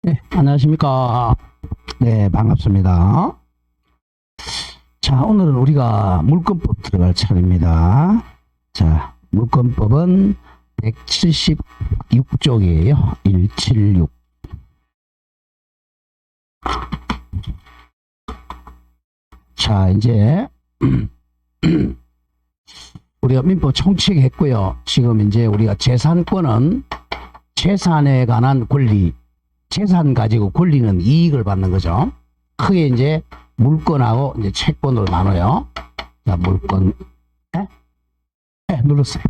네, 안녕하십니까. 네, 반갑습니다. 자, 오늘은 우리가 물권법 들어갈 차례입니다. 자, 물권법은 176쪽이에요. 176. 자, 이제 우리가 민법 총칙했고요. 지금 이제 우리가 재산권은 재산에 관한 권리, 재산 가지고 권리는 이익을 받는 거죠. 크게 이제 물권하고 이제 채권으로 나눠요. 자, 물권. 네, 눌렀어요.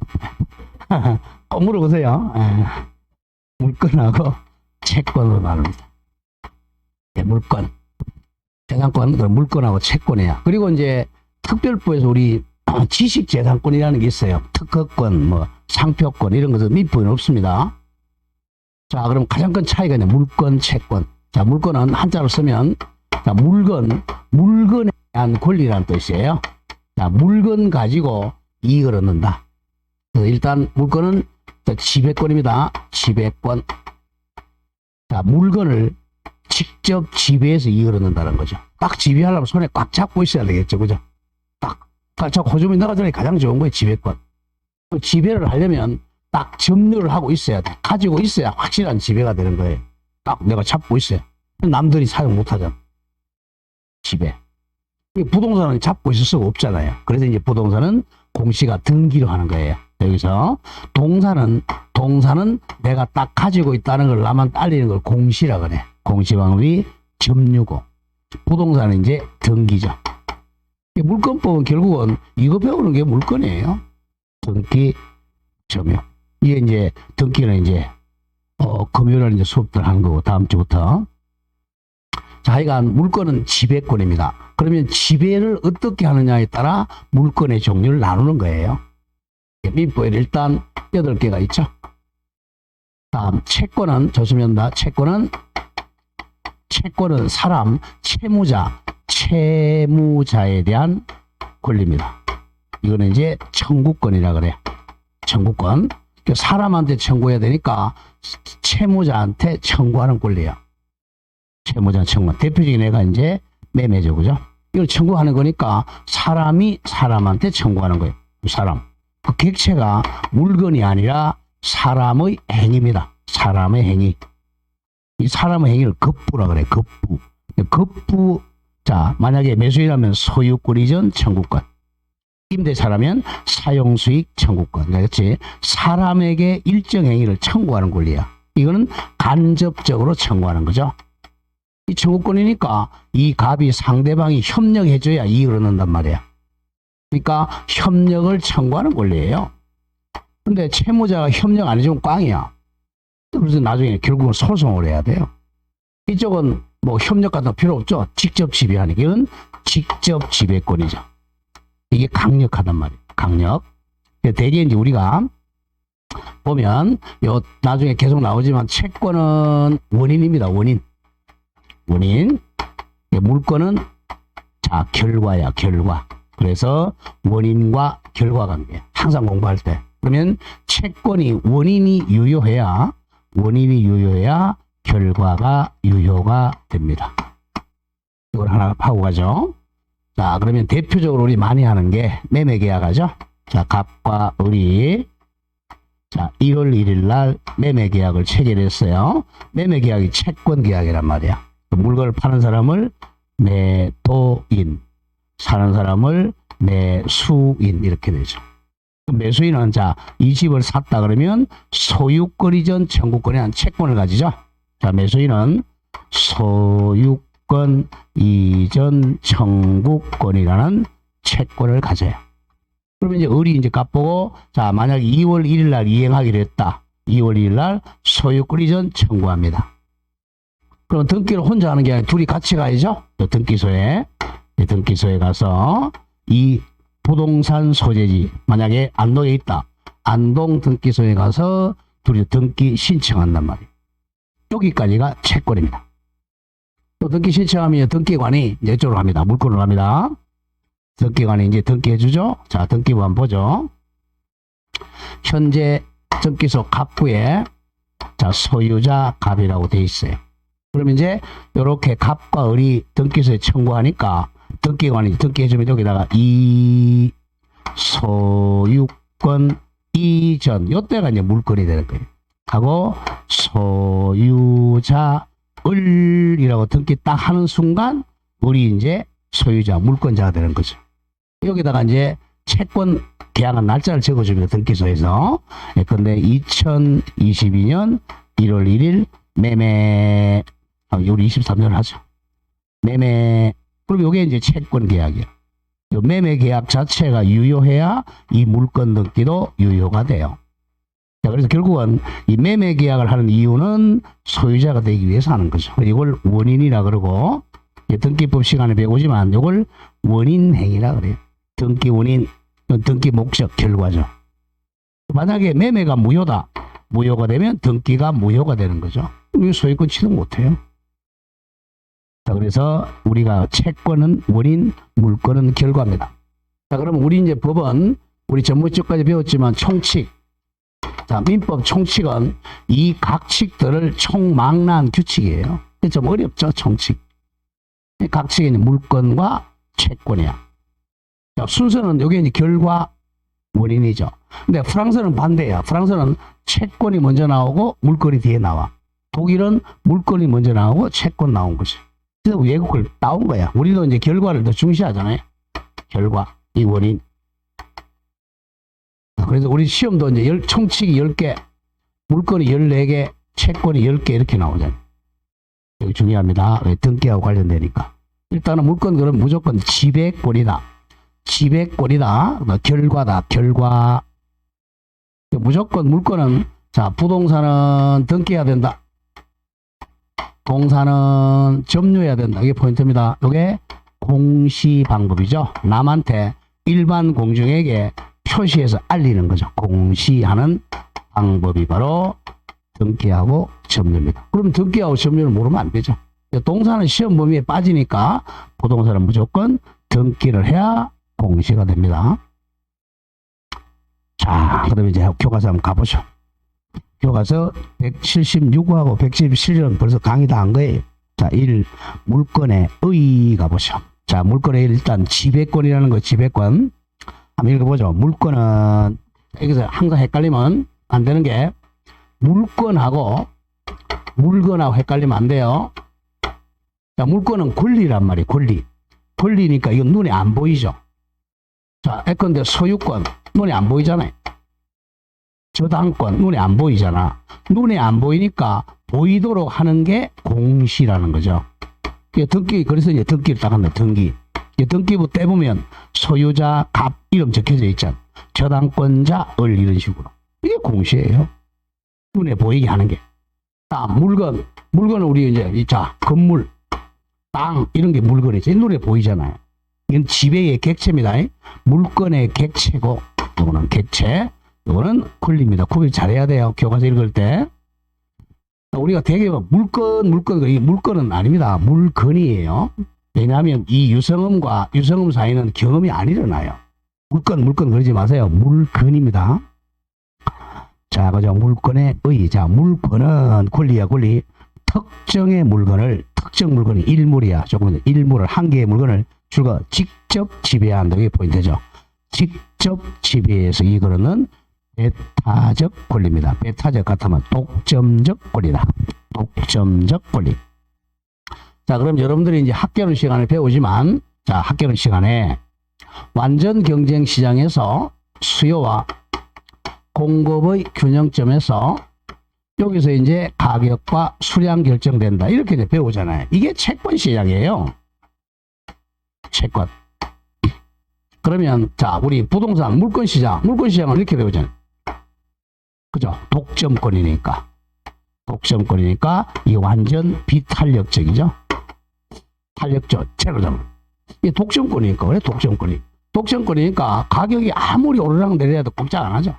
꼭 물어보세요. 물권하고 채권으로 나눕니다. 네, 물권. 재산권은 물권하고 채권이에요. 그리고 이제 특별법에서 우리 지식재산권이라는 게 있어요. 특허권, 뭐 상표권 이런 것은 민법에는 없습니다. 자, 그럼 가장 큰 차이가 있네. 물권, 채권. 자, 물권은 한자로 쓰면, 자, 물건에 대한 권리라는 뜻이에요. 자, 물건 가지고 이익을 얻는다. 일단 물건은 지배권입니다. 지배권. 자, 물건을 직접 지배해서 이익을 얻는다는 거죠. 딱 지배하려면 손에 꽉 잡고 있어야 되겠죠. 그죠? 딱 잡고 호주민 나가전에 가장 좋은 거예요. 지배권. 지배를 하려면 딱 점유를 하고 있어야 돼. 가지고 있어야 확실한 지배가 되는 거예요. 딱 내가 잡고 있어요. 남들이 사용 못 하잖아. 지배. 부동산은 잡고 있을 수가 없잖아요. 그래서 이제 부동산은 공시가 등기로 하는 거예요. 여기서 동사는 내가 딱 가지고 있다는 걸 나만 알리는 걸 공시라 그래. 공시 방법이 점유고, 부동산은 이제 등기죠. 물권법은 결국은 이거 배우는 게 물권이에요. 등기, 점유. 이게 이제 등기는 이제 금요일에 이제 수업들 하는 거고, 다음 주부터. 자, 하여간 물권은 지배권입니다. 그러면 지배를 어떻게 하느냐에 따라 물권의 종류를 나누는 거예요. 민법에 일단 8개가 있죠. 다음 채권은 좋습니다. 채권은 사람, 채무자에 대한 권리입니다. 이거는 이제 청구권이라 그래요. 청구권. 사람한테 청구해야 되니까 채무자한테 청구하는 권리예요. 채무자 청구. 대표적인 애가 이제 매매죠. 그죠? 이걸 청구하는 거니까 사람이 사람한테 청구하는 거예요. 사람. 그 객체가 물건이 아니라 사람의 행위입니다. 사람의 행위. 이 사람의 행위를 겁부라 그래. 겁부. 자, 만약에 매수인하면 소유권 이전 청구권. 임대차라면 사용수익 청구권. 그렇지? 사람에게 일정 행위를 청구하는 권리야. 이거는 간접적으로 청구하는 거죠. 이 청구권이니까 이 갑이 상대방이 협력해줘야 이익을 얻는단 말이야. 그러니까 협력을 청구하는 권리예요. 근데 채무자가 협력 안 해주면 꽝이야. 그래서 나중에 결국은 소송을 해야 돼요. 이쪽은 뭐 협력 같은 거 필요 없죠. 직접 지배하니까. 이건 직접 지배권이죠. 이게 강력하단 말이에요. 강력. 대개 이제 우리가 보면 요 나중에 계속 나오지만 채권은 원인입니다. 원인. 물권은 자, 결과야, 결과. 그래서 원인과 결과 관계. 항상 공부할 때. 그러면 채권이 원인이 유효해야 결과가 유효가 됩니다. 이걸 하나 파고 가죠. 자, 그러면 대표적으로 우리 많이 하는 게 매매계약하죠. 자, 갑과 을이 자, 1월 1일 날 매매계약을 체결했어요. 매매계약이 채권계약이란 말이야. 물건을 파는 사람을 매도인, 사는 사람을 매수인 이렇게 되죠. 매수인은 자, 이 집을 샀다 그러면 소유권 이전 청구권에 한 채권을 가지죠. 자, 매수인은 소유권 이전 청구권이라는 채권을 가져요. 그러면 이제 을이 이제 값보고 자, 만약에 2월 1일 날 이행하기로 했다. 2월 1일 날 소유권 이전 청구합니다. 그럼 등기를 혼자 하는 게 아니라 둘이 같이 가야죠. 등기소에 가서 이 부동산 소재지 만약에 안동에 있다. 안동 등기소에 가서 둘이 등기 신청한단 말이에요. 여기까지가 채권입니다. 또 등기 신청하면 등기관이 이제 이쪽으로 갑니다. 물건으로 갑니다. 등기관이 이제 등기해주죠. 자, 등기부 한번 보죠. 현재 등기소 갑부에 자, 소유자 갑이라고 돼 있어요. 그러면 이제 요렇게 갑과 을이 등기소에 청구하니까 등기관이 등기해주면 여기다가 이 소유권 이전 요때가 이제 물건이 되는 거예요. 하고 소유자 을이라고 등기 딱 하는 순간 우리 이제 소유자 물권자가 되는 거죠. 여기다가 이제 채권 계약한 날짜를 적어줍니다. 등기소에서. 근데 2022년 1월 1일 매매 우리 23년 하죠. 매매 그럼 요게 이제 채권 계약이야. 요 매매 계약 자체가 유효해야 이 물건 등기도 유효가 돼요. 자, 그래서 결국은 이 매매 계약을 하는 이유는 소유자가 되기 위해서 하는 거죠. 이걸 원인이라 그러고 등기법 시간에 배우지만 이걸 원인행위라 그래요. 등기 원인, 등기 목적, 결과죠. 만약에 매매가 무효다. 무효가 되면 등기가 무효가 되는 거죠. 이 소유권 취득 못해요. 자, 그래서 우리가 채권은 원인, 물건은 결과입니다. 자, 그럼 우리 이제 법은 우리 전무직까지 배웠지만 총칙. 자, 민법 총칙은 이 각칙들을 총망라한 규칙이에요. 좀 어렵죠, 총칙. 각칙이 물건과 채권이야. 자, 순서는 여기 이제 결과, 원인이죠. 근데 프랑스는 반대야. 프랑스는 채권이 먼저 나오고 물건이 뒤에 나와. 독일은 물건이 먼저 나오고 채권 나온 거지. 그래서 외국을 따온 거야. 우리도 이제 결과를 더 중시하잖아요. 결과, 이 원인. 그래서 우리 시험도 이제 총칙이 10개, 물건이 14개, 채권이 10개 이렇게 나오잖아요. 여기 중요합니다. 등기하고 관련되니까. 일단은 물건 그럼 무조건 지배권이다. 지배권이다. 결과다. 결과. 무조건 물건은 자, 부동산은 등기해야 된다. 동산은 점유해야 된다. 이게 포인트입니다. 이게 공시 방법이죠. 남한테 일반 공중에게 표시해서 알리는 거죠. 공시하는 방법이 바로 등기하고 점유입니다. 그러면 등기하고 점유를 모르면 안 되죠. 동산은 시험 범위에 빠지니까 부동산은 무조건 등기를 해야 공시가 됩니다. 자, 그러면 이제 교과서 한번 가보죠. 교과서 176호하고 177호는 벌써 강의 다 한 거예요. 자, 1. 물건의 의 가보죠. 자, 물건의 일단 지배권이라는 거, 지배권. 한번 읽어보죠. 물건은, 여기서 항상 헷갈리면 안 되는 게, 물건하고 물건하고 헷갈리면 안 돼요. 자, 물건은 권리란 말이에요. 권리. 권리니까 이건 눈에 안 보이죠. 자, 예컨대 소유권, 눈에 안 보이잖아요. 저당권, 눈에 안 보이잖아. 눈에 안 보이니까 보이도록 하는 게 공시라는 거죠. 등기, 그래서 이제 등기를 딱 한다. 등기. 등기부 떼보면 소유자, 갑, 이름 적혀져 있잖아. 저당권자, 을, 이런 식으로. 이게 공시예요. 눈에 보이게 하는 게. 물건. 물건은 우리 이제, 자, 건물, 땅, 이런 게 물건이지. 눈에 보이잖아요. 이건 지배의 객체입니다. 물건의 객체고, 이거는 객체, 이거는 권리입니다. 구별 잘해야 돼요. 교과서 읽을 때. 우리가 되게 이 물건은 아닙니다. 물건이에요. 왜냐하면 이 유성음과 유성음 사이는 경험이 안 일어나요. 물건 그러지 마세요. 물건입니다. 자, 그죠. 물건의 의. 자, 물건은 권리야, 권리. 특정의 물건을, 특정 물건이 일물이야. 조금 일물을, 한 개의 물건을 주가 직접 지배한다. 이게 포인트죠. 직접 지배해서 이거는 배타적 권리입니다. 배타적 같으면 독점적 권리다. 독점적 권리. 자, 그럼 여러분들이 이제 학개론 시간을 배우지만, 자, 학개론 시간에 완전 경쟁 시장에서 수요와 공급의 균형점에서 여기서 이제 가격과 수량 결정된다. 이렇게 이제 배우잖아요. 이게 채권 시장이에요. 채권. 그러면, 자, 우리 부동산 물건 시장을 이렇게 배우잖아요. 그죠? 독점권이니까. 이게 완전 비탄력적이죠. 탄력적, 제로점. 이게 독점권이니까, 그래, 독점권이니까 가격이 아무리 오르락 내려도 꼼짝 안 하죠.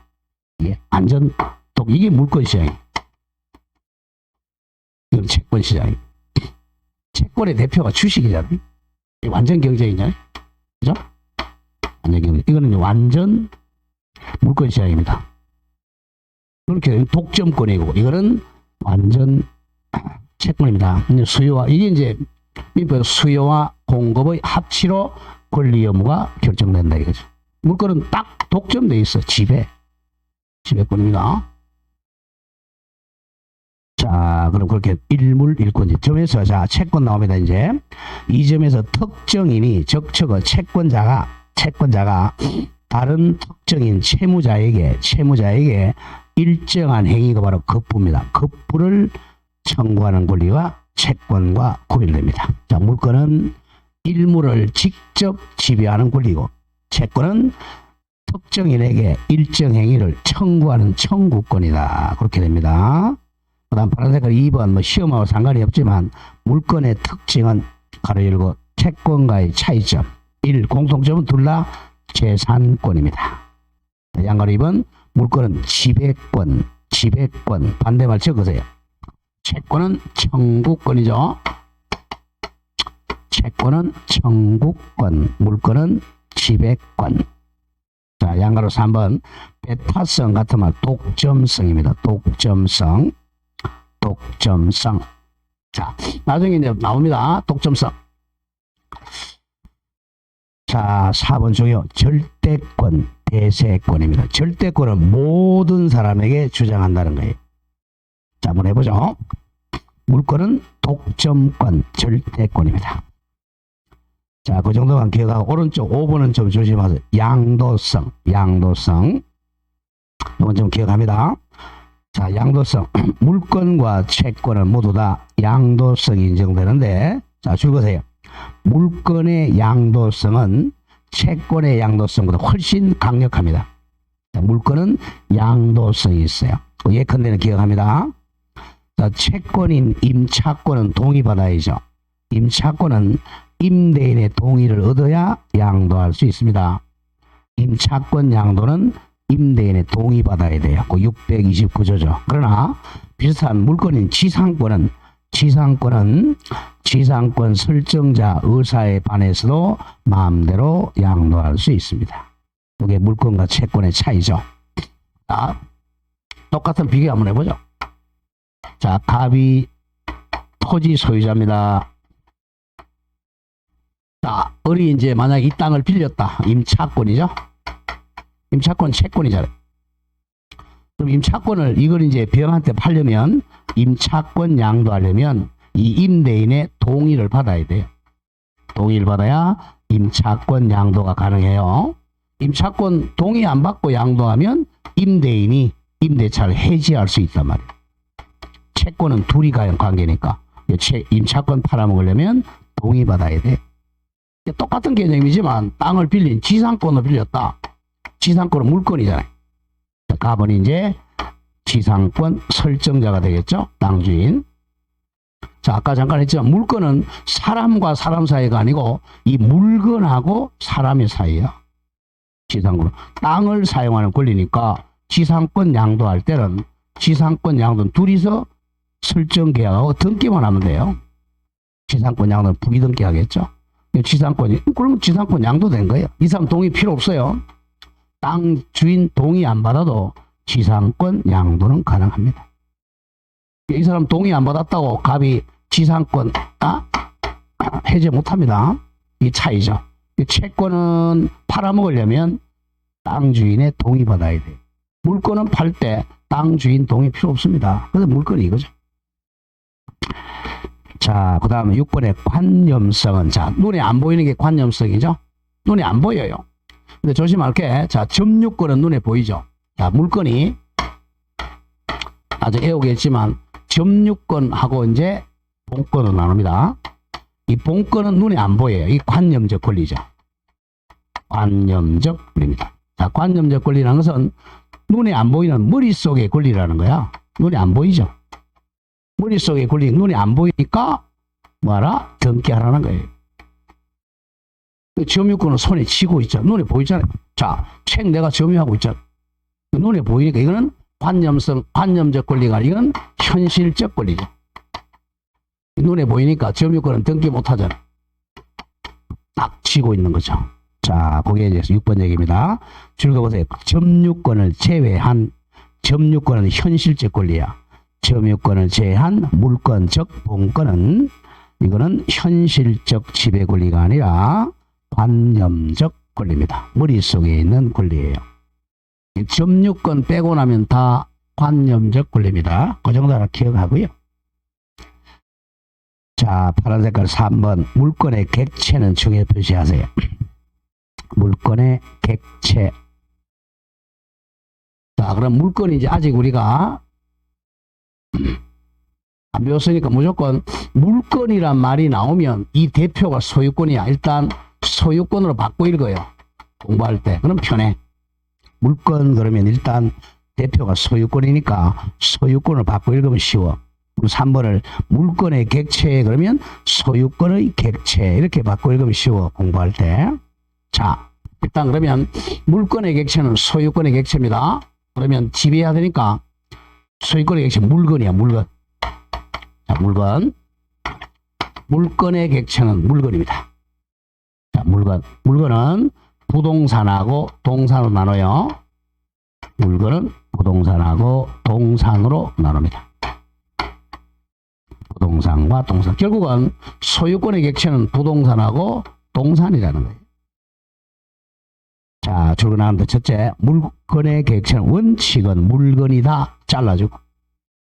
이게 완전, 이게 물건 시장이에요. 이건 채권 시장이에요. 채권의 대표가 주식이잖아요. 완전 경쟁이잖아요. 그죠? 완전 경쟁. 이거는 완전 물건 시장입니다. 그렇게 독점권이고, 이거는 완전 채권입니다. 수요와, 이게 이제 민법 수요와 공급의 합치로 권리 의무가 결정된다 이거죠. 물건은 딱 독점돼 있어. 지배권입니다. 자, 그럼 그렇게 일물 일권지 점에서 자 채권 나옵니다. 이제 이 점에서 특정인이 적처가 채권자가 다른 특정인 채무자에게 일정한 행위가 바로 급부입니다. 급부를 청구하는 권리와 채권과 구별됩니다. 자, 물건은 일물을 직접 지배하는 권리고 채권은 특정인에게 일정 행위를 청구하는 청구권이다. 그렇게 됩니다. 그 다음 파란 색깔 2번 뭐 시험하고 상관이 없지만 물건의 특징은 가로 열고 채권과의 차이점 1. 공통점은 둘 다 재산권입니다. 양가로 2번 물건은 지배권 반대말 적으세요. 채권은 청구권이죠. 채권은 청구권, 물건은 지배권. 자, 양가로 3번 배타성 같은 말 독점성입니다. 독점성. 자, 나중에 이제 나옵니다. 독점성. 자, 4번 중요 절대권, 대세권입니다. 절대권은 모든 사람에게 주장한다는 거예요. 자, 한번 해보죠. 물건은 독점권, 절대권입니다. 자, 그 정도만 기억하고 오른쪽 5번은 좀 조심하세요. 양도성. 이건 좀 기억합니다. 자, 양도성. 물건과 채권은 모두 다 양도성이 인정되는데, 자, 줄거세요. 물건의 양도성은 채권의 양도성보다 훨씬 강력합니다. 자, 물건은 양도성이 있어요. 예컨대는 기억합니다. 자, 채권인 임차권은 동의받아야죠. 임차권은 임대인의 동의를 얻어야 양도할 수 있습니다. 임차권 양도는 임대인의 동의받아야 돼요. 그 629조죠. 그러나 비슷한 물건인 지상권은 지상권 설정자 의사에 반해서도 마음대로 양도할 수 있습니다. 이게 물건과 채권의 차이죠. 자, 똑같은 비교 한번 해보죠. 자, 갑이 토지 소유자입니다. 자, 을이 이제 만약 이 땅을 빌렸다. 임차권이죠. 임차권 채권이잖아요. 그럼 임차권을 이걸 이제 병한테 팔려면 임차권 양도하려면 이 임대인의 동의를 받아야 돼요. 동의를 받아야 임차권 양도가 가능해요. 임차권 동의 안 받고 양도하면 임대인이 임대차를 해지할 수 있단 말이에요. 채권은 둘이 관계니까 임차권 팔아먹으려면 동의 받아야 돼. 똑같은 개념이지만 땅을 빌린 지상권을 빌렸다. 지상권은 물건이잖아요. 갑은 이제 지상권 설정자가 되겠죠. 땅 주인. 자, 아까 잠깐 했지만 물건은 사람과 사람 사이가 아니고 이 물건하고 사람의 사이야. 지상권. 땅을 사용하는 권리니까 지상권 양도할 때는 지상권 양도는 둘이서 설정 계약하고 등기만 하면 돼요. 지상권 양도는 부기등기 하겠죠. 지상권이 그러면 지상권 양도된 거예요. 이 사람 동의 필요 없어요. 땅 주인 동의 안 받아도 지상권 양도는 가능합니다. 이 사람 동의 안 받았다고 갑이 지상권 해제 못합니다. 이 차이죠. 채권은 팔아먹으려면 땅 주인의 동의 받아야 돼요. 물건은 팔 때 땅 주인 동의 필요 없습니다. 그래서 물건이 이거죠. 자, 그 다음에 6번의 관념성은, 자, 눈에 안 보이는 게 관념성이죠. 눈에 안 보여요. 근데 조심할 게, 자, 점유권은 눈에 보이죠. 자, 물건이 아주 애우겠지만 점유권하고 이제 본권으로 나눕니다. 이 본권은 눈에 안 보여요. 이 관념적 권리죠. 관념적 권리입니다. 자, 관념적 권리라는 것은 눈에 안 보이는 머릿속의 권리라는 거야. 눈에 안 보이죠. 머릿속의 권리 눈에 안 보이니까 뭐하라? 등기하라는 거예요. 점유권은 손에 쥐고 있잖아. 눈에 보이잖아요. 자, 책 내가 점유하고 있잖아. 눈에 보이니까 이거는 관념적 권리가 아니라 이건 현실적 권리죠. 눈에 보이니까 점유권은 등기 못하잖아. 딱 쥐고 있는 거죠. 자, 거기에 대해서 6번 얘기입니다. 줄 그어보세요. 점유권을 제외한 점유권은 현실적 권리야. 점유권을 제한 물권 즉 본권은 이거는 현실적 지배 권리가 아니라 관념적 권리입니다. 머릿속에 있는 권리예요. 점유권 빼고 나면 다 관념적 권리입니다. 그 정도 하나 기억하고요. 자, 파란 색깔 3번 물권의 객체는 중에 표시하세요. 물권의 객체. 자, 그럼 물권이 이제 아직 우리가 안 배웠으니까 무조건 물권이란 말이 나오면 이 대표가 소유권이야. 일단 소유권으로 바꿔 읽어요. 공부할 때. 그럼 편해. 물권 그러면 일단 대표가 소유권이니까 소유권을 바꿔 읽으면 쉬워. 3번을 물권의 객체 그러면 소유권의 객체 이렇게 바꿔 읽으면 쉬워. 공부할 때. 자, 일단 그러면 물권의 객체는 소유권의 객체입니다. 그러면 지배해야 되니까 소유권의 객체 물건이야. 물건. 자, 물건. 물권의 객체는 물건입니다. 자, 물건. 물건은 부동산하고 동산으로 나눠요. 물건은 부동산하고 동산으로 나눕니다. 부동산과 동산. 결국은 소유권의 객체는 부동산하고 동산이라는 거예요. 자, 출근하는데 첫째, 물건의 객체는 원칙은 물건이다. 잘라주고.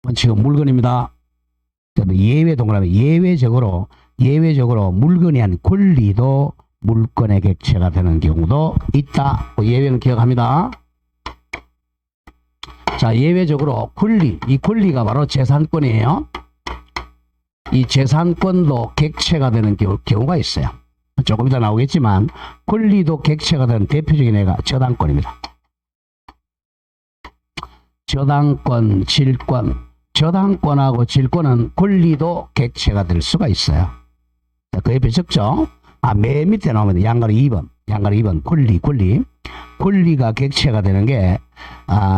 원칙은 물건입니다. 예외 동그라미 예외적으로 물건이 아닌 권리도 물건의 객체가 되는 경우도 있다. 예외는 기억합니다. 자, 예외적으로 권리, 이 권리가 바로 재산권이에요. 이 재산권도 객체가 되는 경우가 있어요. 조금 이따 나오겠지만 권리도 객체가 되는 대표적인 애가 저당권입니다. 저당권, 질권. 저당권하고 질권은 권리도 객체가 될 수가 있어요. 자, 그 옆에 적죠. 맨 밑에 나오면 양가리 2번. 양가리 2번. 권리. 권리가 객체가 되는 게,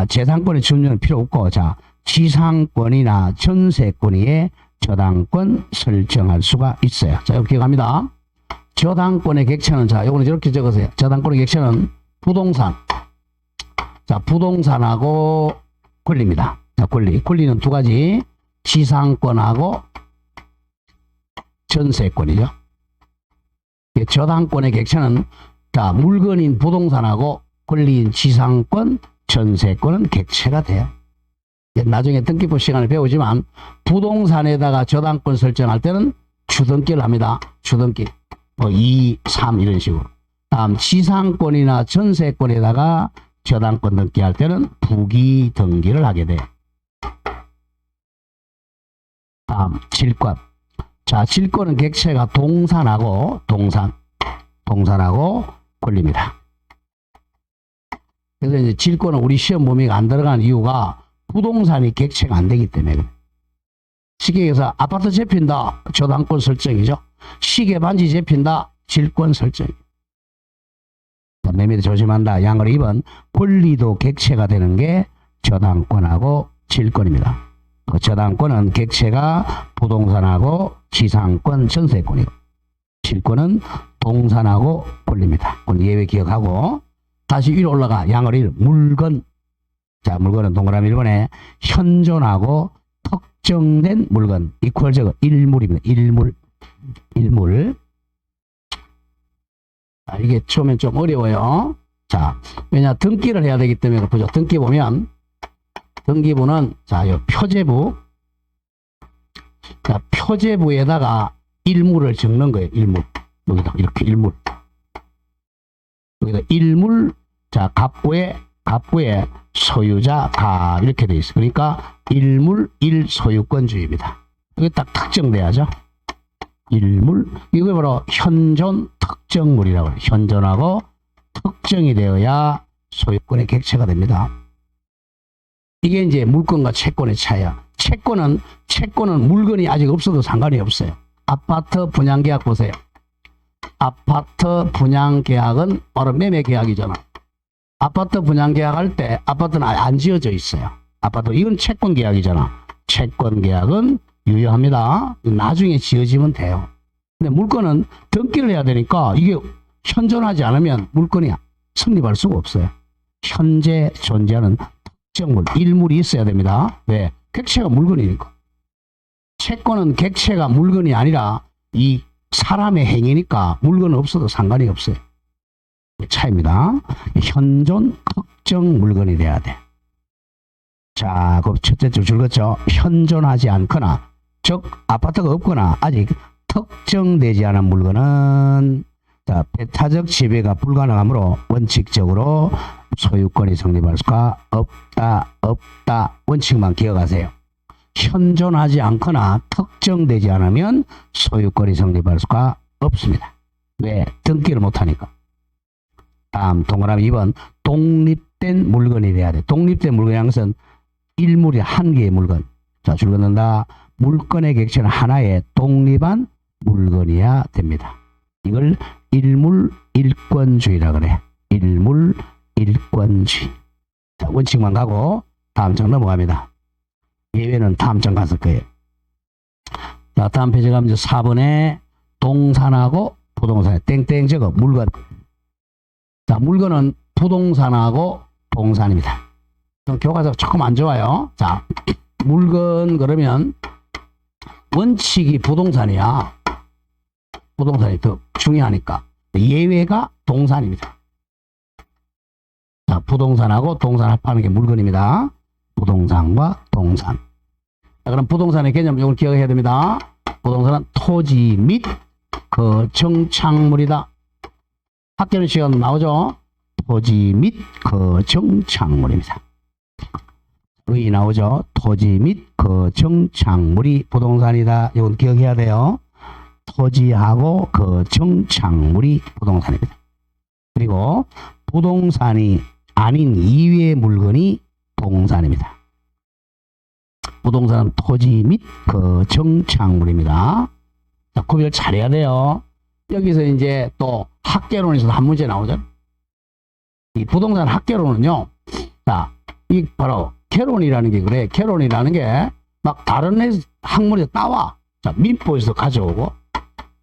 재산권의 점유는 필요 없고, 자, 지상권이나 전세권위에 저당권 설정할 수가 있어요. 자, 여기 기억합니다. 저당권의 객체는, 자, 요거는 이렇게 적으세요. 저당권의 객체는 부동산. 자, 부동산하고 권리입니다. 자, 권리는 두 가지. 지상권하고 전세권이죠. 저당권의 객체는, 자, 물건인 부동산하고 권리인 지상권, 전세권은 객체가 돼요. 나중에 등기부 시간에 배우지만 부동산에다가 저당권 설정할 때는 주등기를 합니다. 주등기. 2, 3 이런 식으로. 다음 지상권이나 전세권에다가 저당권 등기할 때는 부기 등기를 하게 돼요. 다음 질권. 자, 질권은 객체가 동산하고 권리입니다. 그래서 이제 질권은 우리 시험 범위가 안 들어가는 이유가 부동산이 객체가 안 되기 때문에. 쉽게 얘기해서 아파트 잡힌다. 저당권 설정이죠. 시계 반지 잡힌다. 질권 설정. 맨 밑에 조심한다. 양을 2번. 권리도 객체가 되는 게 저당권하고 질권입니다. 그 저당권은 객체가 부동산하고 지상권, 전세권이고 질권은 동산하고 권리입니다. 그건 예외 기억하고 다시 위로 올라가. 양을 1. 물건. 자, 물건은 동그라미 1번에 현존하고 특정된 물건 이퀄 저거 일물입니다. 일물. 자, 이게 처음엔 좀 어려워요. 자, 왜냐 등기를 해야 되기 때문에 보죠. 등기 보면 등기부는 자, 요 표제부. 자, 표제부에다가 일물을 적는 거예요. 일물. 여기다 이렇게 일물. 여기다 일물. 자, 갑부의 소유자 가 이렇게 돼 있어. 그러니까 일물 일소유권주의입니다. 이게 딱 특정돼야죠. 일물. 이게 바로 현존 특정물이라고 해요. 현존하고 특정이 되어야 소유권의 객체가 됩니다. 이게 이제 물권과 채권의 차이야. 채권은 물건이 아직 없어도 상관이 없어요. 아파트 분양계약 보세요. 아파트 분양계약은 바로 매매계약이잖아. 아파트 분양계약할 때 아파트는 안 지어져 있어요. 아파트 이건 채권계약이잖아. 채권계약은 유효합니다. 나중에 지어지면 돼요. 근데 물건은 등기를 해야 되니까 이게 현존하지 않으면 물건이 성립할 수가 없어요. 현재 존재하는 특정물, 일물이 있어야 됩니다. 왜? 객체가 물건이니까. 채권은 객체가 물건이 아니라 이 사람의 행위니까 물건은 없어도 상관이 없어요. 차이입니다. 현존 특정 물건이 돼야 돼. 자, 그 첫째 줄 읽었죠. 현존하지 않거나, 즉 아파트가 없거나 아직 특정되지 않은 물건은 자, 배타적 지배가 불가능하므로 원칙적으로 소유권이 성립할 수가 없다. 원칙만 기억하세요. 현존하지 않거나 특정되지 않으면 소유권이 성립할 수가 없습니다. 왜? 등기를 못하니까. 다음 동그라미 2번 독립된 물건이 돼야 돼. 독립된 물건이라는 것은 일물이 한 개의 물건. 자, 줄 긋는다. 물건의 객체는 하나의 독립한 물건이어야 됩니다. 이걸 일물 일권주의라 그래. 일물 일권주의. 자, 원칙만 가고 다음 장 넘어갑니다. 예외는 다음 장 갔을 거예요. 자, 다음 페이지 가면 이제 4번에 동산하고 부동산에 땡땡 적어 물건. 자, 물건은 부동산하고 동산입니다. 교과서가 조금 안 좋아요. 자, 물건 그러면 원칙이 부동산이야. 부동산이 더 중요하니까. 예외가 동산입니다. 자, 부동산하고 동산 합하는 게 물건입니다. 부동산과 동산. 자, 그럼 부동산의 개념 이걸 기억해야 됩니다. 부동산은 토지 및 거정착물이다. 학교는 시간 나오죠. 토지 및 거정착물입니다. 의 나오죠. 토지 및 거정착물이 부동산이다. 이건 기억해야 돼요. 토지하고 거정착물이 부동산입니다. 그리고 부동산이 아닌 이외의 물건이 동산입니다. 부동산은 토지 및 거정착물입니다. 자, 구별 잘해야 돼요. 여기서 이제 또 학개론에서 한 문제 나오죠. 이 부동산 학개론은요. 자, 이 바로 개론이라는 게 그래. 개론이라는 게 막 다른 학문에서 따와. 자, 민법에서 가져오고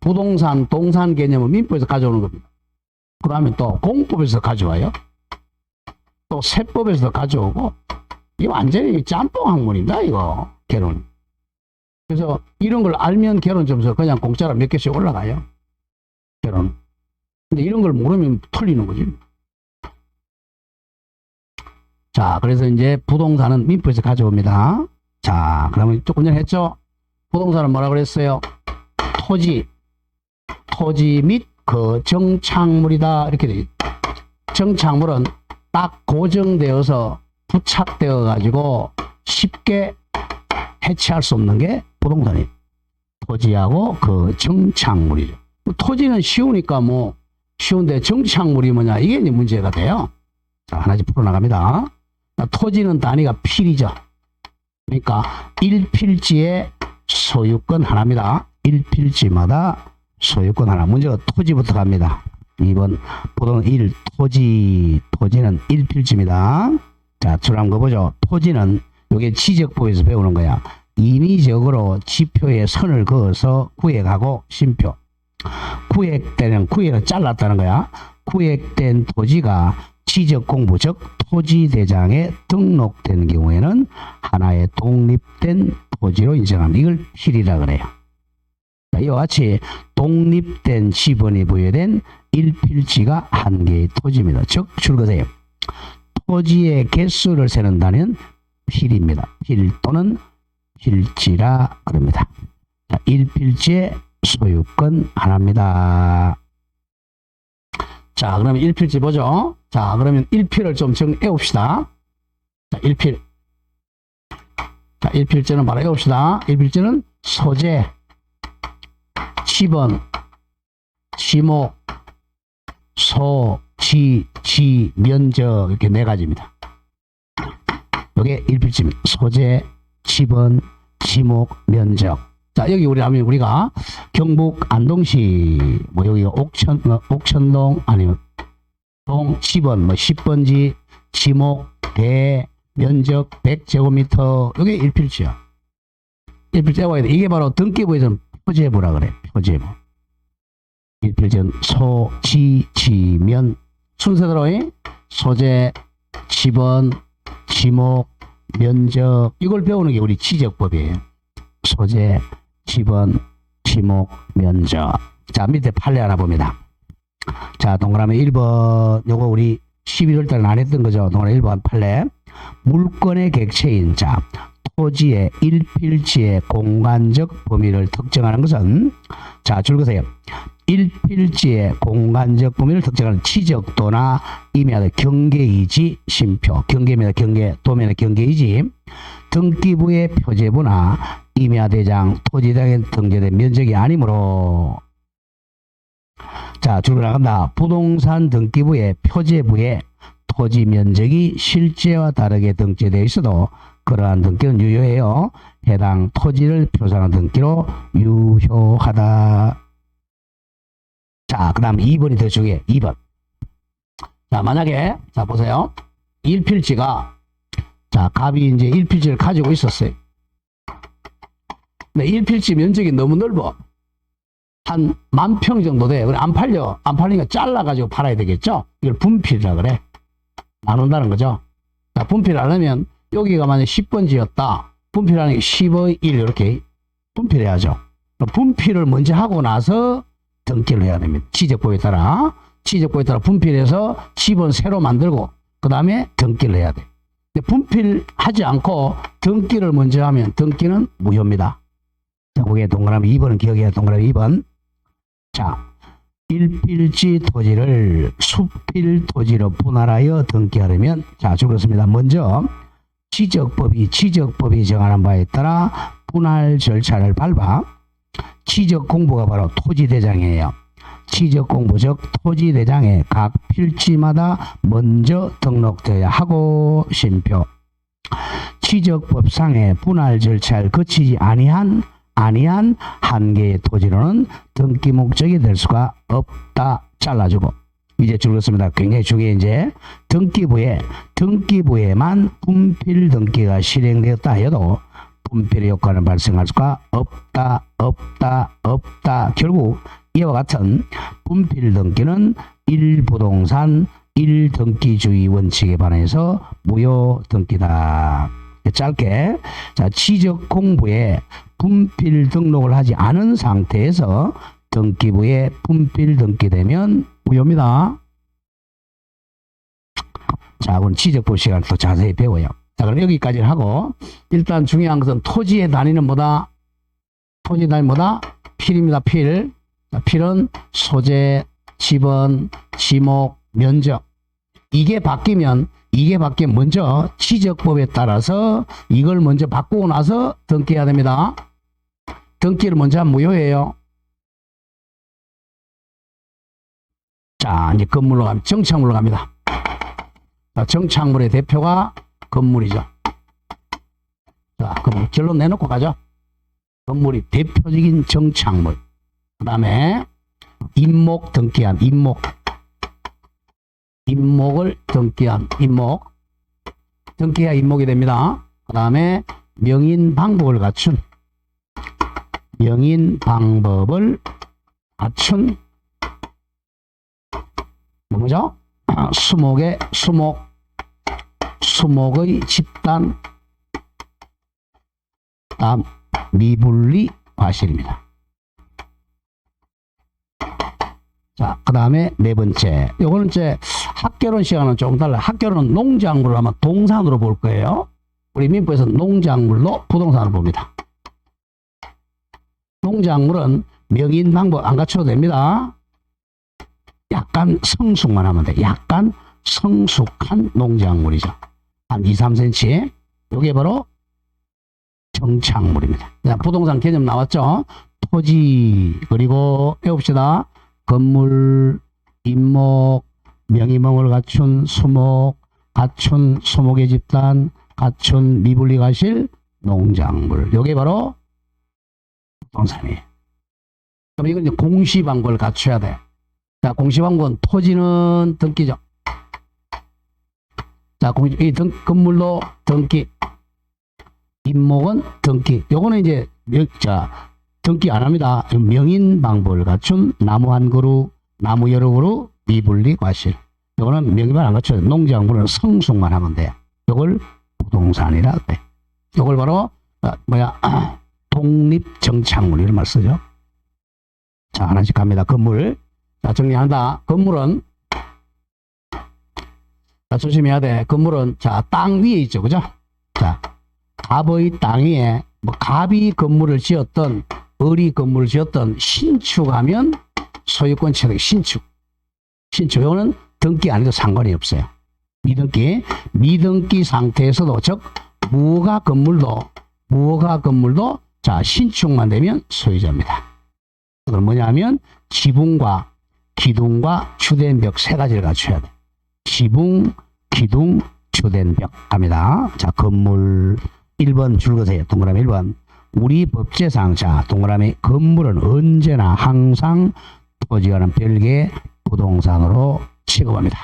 부동산, 동산 개념은 민법에서 가져오는 겁니다. 그 다음에 또 공법에서 가져와요. 또 세법에서 가져오고 이거 완전히 짬뽕 학문입니다. 이거 개론. 그래서 이런 걸 알면 개론 점수가 그냥 공짜로 몇 개씩 올라가요. 개론. 근데 이런 걸 모르면 틀리는 거지. 자, 그래서 이제 부동산은 민법에서 가져옵니다. 자, 그러면 조금 전에 했죠? 부동산은 뭐라 그랬어요? 토지 및 거정착물이다. 이렇게 돼. 정착물은 딱 고정되어서 부착되어 가지고 쉽게 해체할 수 없는 게 부동산이에요. 토지하고 거정착물이죠. 토지는 쉬우니까 뭐 쉬운데 정착물이 뭐냐 이게 이제 문제가 돼요. 자, 하나씩 풀어나갑니다. 토지는 단위가 필이죠. 그러니까 1필지의 소유권 하나입니다. 1필지마다 소유권 하나. 문제가 토지부터 갑니다. 2번 부동산 1 토지는 1필지입니다. 자, 줄 한번 보죠. 토지는 이게 지적보에서 배우는 거야. 인위적으로 지표에 선을 그어서 구획하고 심표. 구획은 잘랐다는 거야. 구획된 토지가 지적공부 즉 토지대장에 등록된 경우에는 하나의 독립된 토지로 인정합니다. 이걸 필이라 그래요. 자, 이와 같이 독립된 지번이 부여된 1필지가 한 개의 토지입니다. 즉 줄거세요. 토지의 개수를 세는 단위는 필입니다. 필 또는 필지라 그럽니다. 자, 1필지의 소유권 하나입니다. 자, 그러면 1필지 보죠. 자, 그러면 1필을 좀 외웁시다. 자, 1필. 자, 1필지는 바로 외웁시다. 1필지는 소재, 지번, 지목, 소, 지, 면적 이렇게 네 가지입니다. 이게 1필지입니다. 소재, 지번, 지목, 면적. 자, 여기 우리가 경북 안동시 뭐 여기 옥천동 아니면 동 10번 뭐 10번지 지목 대 면적 100제곱미터 이게 1필지야. 1필지 외워야 돼. 이게 바로 등기부에서는 표제부라 그래. 표제부. 1필지는 소, 지, 면 순서대로 소재, 지번, 지목, 면적, 이걸 배우는 게 우리 지적법이에요. 소재, 지번, 지목, 면적. 자, 밑에 판례 하나 봅니다. 자, 동그라미 1번, 요거 우리 11월 달에 안 했던 거죠. 동그라미 1번 판례. 물건의 객체인 자, 토지의 일필지의 공간적 범위를 특정하는 것은, 자, 줄거세요. 일필지의 공간적 범위를 특정하는 지적도나 임야의 경계이지, 심표, 경계입니다. 경계, 도면의 경계이지, 등기부의 표제부나 임야대장, 토지장에 등재된 면적이 아니므로, 자, 줄거 나간다. 부동산 등기부의 표제부에 토지 면적이 실제와 다르게 등재되어 있어도 그러한 등기는 유효해요. 해당 토지를 표상한 등기로 유효하다. 자, 그 다음 2번이 더 중요해. 2번. 자, 만약에, 자, 보세요. 일필지가, 자, 갑이 이제 일필지를 가지고 있었어요. 근데 일필지 면적이 너무 넓어. 한 10,000평 정도 돼. 그래, 안 팔려. 안 팔리니까 잘라가지고 팔아야 되겠죠? 이걸 분필이라 그래. 나눈다는 거죠. 자, 분필 하려면, 여기가 만약 10번지였다. 분필하는 게 10의 1, 이렇게 분필해야죠. 분필을 먼저 하고 나서 등기를 해야 됩니다. 지적법에 따라. 지적법에 따라 분필해서 지번 새로 만들고, 그 다음에 등기를 해야 돼. 근데 분필하지 않고 등기를 먼저 하면 등기는 무효입니다. 자, 그게 동그라미 2번은 기억해야 돼. 동그라미 2번. 자, 일필지 토지를 수필 토지로 분할하여 등기하려면, 자, 그렇습니다. 먼저 지적법이 정하는 바에 따라 분할 절차를 밟아 지적공부가 바로 토지대장이에요. 지적공부 즉 토지대장에 각 필지마다 먼저 등록되어야 하고, 심표. 지적법상의 분할 절차를 거치지 아니한 한 개의 토지로는 등기 목적이 될 수가 없다. 잘라주고. 이제 줄었습니다. 굉장히 중요해. 이제 등기부에만 분필 등기가 실행되었다 해도 분필의 효과는 발생할 수가 없다. 결국 이와 같은 분필 등기는 1부동산 1등기주의 원칙에 반해서 무효 등기다. 짧게, 자, 지적 공부에 분필 등록을 하지 않은 상태에서 등기부에 분필 등기되면 무효입니다. 자, 그럼 지적법 시간을 더 자세히 배워요. 자, 그럼 여기까지 하고, 일단 중요한 것은 토지의 단위는 뭐다? 토지 단위 뭐다? 필입니다. 필. 자, 필은 소재, 지번, 지목, 면적. 이게 바뀌면 먼저 지적법에 따라서 이걸 먼저 바꾸고 나서 등기해야 됩니다. 등기를 먼저 하면 무효예요. 자, 이제 건물로 가면 정착물로 갑니다. 자, 정착물의 대표가 건물이죠. 자, 그럼 결론 내놓고 가죠. 건물이 대표적인 정착물. 그 다음에 임목 등기한 임목을 등기한 등기해야 임목이 됩니다. 그 다음에 명인 방법을 갖춘 뭐죠? 수목의 집단, 다음 미분리 과실입니다. 자, 그 다음에 네 번째. 요거는 이제 학개론 시간은 조금 달라요. 학개론은 농작물을 아마 동산으로 볼 거예요. 우리 민법에서는 농작물로 부동산을 봅니다. 농작물은 명인 방법 안 갖춰도 됩니다. 약간 성숙만 하면 돼. 약간 성숙한 농작물이죠. 한 2, 3cm. 요게 바로 정착물입니다. 자, 부동산 개념 나왔죠? 토지, 그리고 배웁시다. 건물, 임목, 명의명을 갖춘 수목, 갖춘 수목의 집단, 갖춘 미분리 과실, 농작물. 요게 바로 부동산이에요. 그럼 이건 이제 공시방법을 갖춰야 돼. 자, 공시방법은 토지는 등기죠. 자, 건물로 등기, 임목은 등기. 요거는 이제 등기 안 합니다. 명인 방법을 갖춘 나무 한 그루, 나무 여러 그루, 미분리 과실. 요거는 명의만 안 갖춰요. 농작물은 성숙만 하면 돼. 요걸 부동산이라 그래. 이걸 바로 독립정착물 이런 말 쓰죠. 자, 하나씩 갑니다. 건물. 자, 정리한다. 건물은 자, 조심해야 돼. 건물은 자, 땅 위에 있죠. 그죠? 자, 갑의 땅 위에 뭐 갑이 건물을 지었던 을이 건물을 지었던 신축하면 소유권 취득. 신축. 요거는 등기 안 해도 상관이 없어요. 미등기 상태에서도 즉 무허가 건물도 자, 신축만 되면 소유자입니다. 그건 뭐냐면 지붕과 기둥과 주된 벽 세 가지를 갖춰야 돼. 지붕, 기둥, 주된 벽 갑니다. 자, 건물 1번 줄거세요. 동그라미 1번. 우리 법제상 자, 동그라미 건물은 언제나 항상 토지와는 별개의 부동산으로 취급합니다.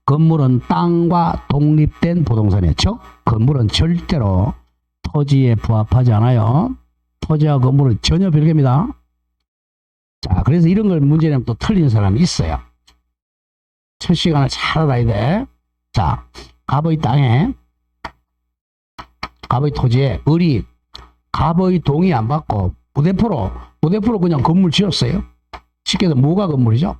건물은 땅과 독립된 부동산이에요. 즉 건물은 절대로 토지에 부합하지 않아요. 토지와 건물은 전혀 별개입니다. 자, 그래서 이런 걸 문제 내면 또 틀린 사람이 있어요. 첫 시간을 잘 알아야 돼. 자, 갑의 땅에, 갑의 토지에 을이 갑의 동의 안 받고 무대포로 그냥 건물 지었어요. 쉽게 해서 무허가 건물이죠.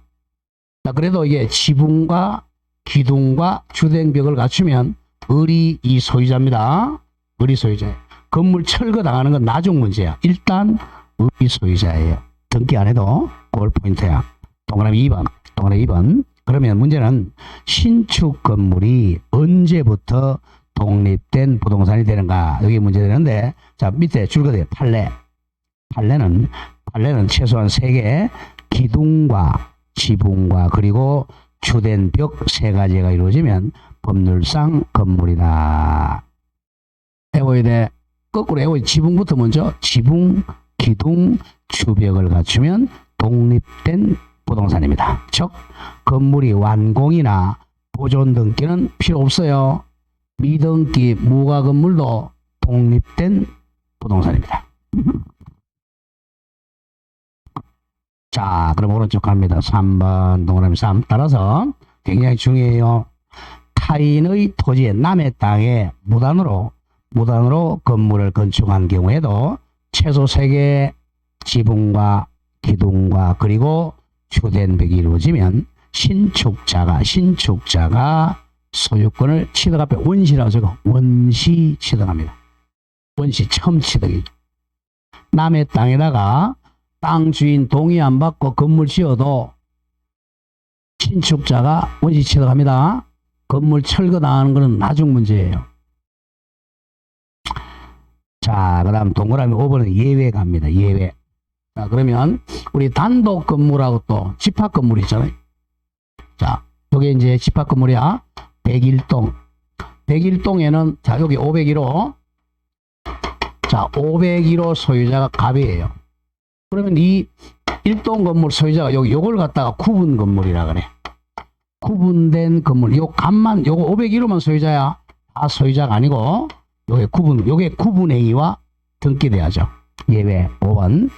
자, 그래도 이게 지붕과 기둥과 주택벽을 갖추면 을이 이 소유자입니다. 을이 소유자예요. 건물 철거 당하는 건 나중 문제야. 일단 을이 소유자예요. 등기 안 해도 그걸 포인트야. 동그라미 2번. 그러면 문제는 신축 건물이 언제부터 독립된 부동산이 되는가? 여기 문제 되는데, 자, 밑에 줄거세요. 판례는 최소한 3개, 기둥과 지붕과 그리고 주된 벽 3가지가 이루어지면 법률상 건물이다. 외워야 돼. 거꾸로 외워야 돼. 지붕부터 먼저. 지붕, 기둥, 주벽을 갖추면 독립된 부동산입니다. 즉 건물이 완공이나 보존 등기는 필요 없어요. 미등기 무허가 건물도 독립된 부동산입니다. 자, 그럼 오른쪽 갑니다. 3번 동그라미 3 따라서 굉장히 중요해요. 타인의 토지에 남의 땅에 무단으로 건물을 건축한 경우에도 최소 3개 지붕과 기둥과 그리고 주된 벽이 이루어지면 신축자가 소유권을 취득 앞에 원시라고 적어. 원시 취득합니다. 원시 처음 취득이죠. 남의 땅에다가 땅 주인 동의 안 받고 건물 지어도 신축자가 원시 취득합니다. 건물 철거 당하는 것은 나중 문제예요. 자, 그 다음 동그라미 5번은 예외 갑니다. 예외. 자, 그러면 우리 단독 건물하고 또 집합 건물 있잖아요. 자, 여기 이제 집합 건물이야. 101동. 101동에는 자, 여기 501호. 자, 501호 소유자가 갑이에요. 그러면 이 1동 건물 소유자가 요걸 갖다가 구분 건물이라 그래. 구분된 건물. 요 갑만 요거 501호만 소유자야. 다 소유자가 아니고 요게 구분행위와 등기돼야죠. 예외 5번.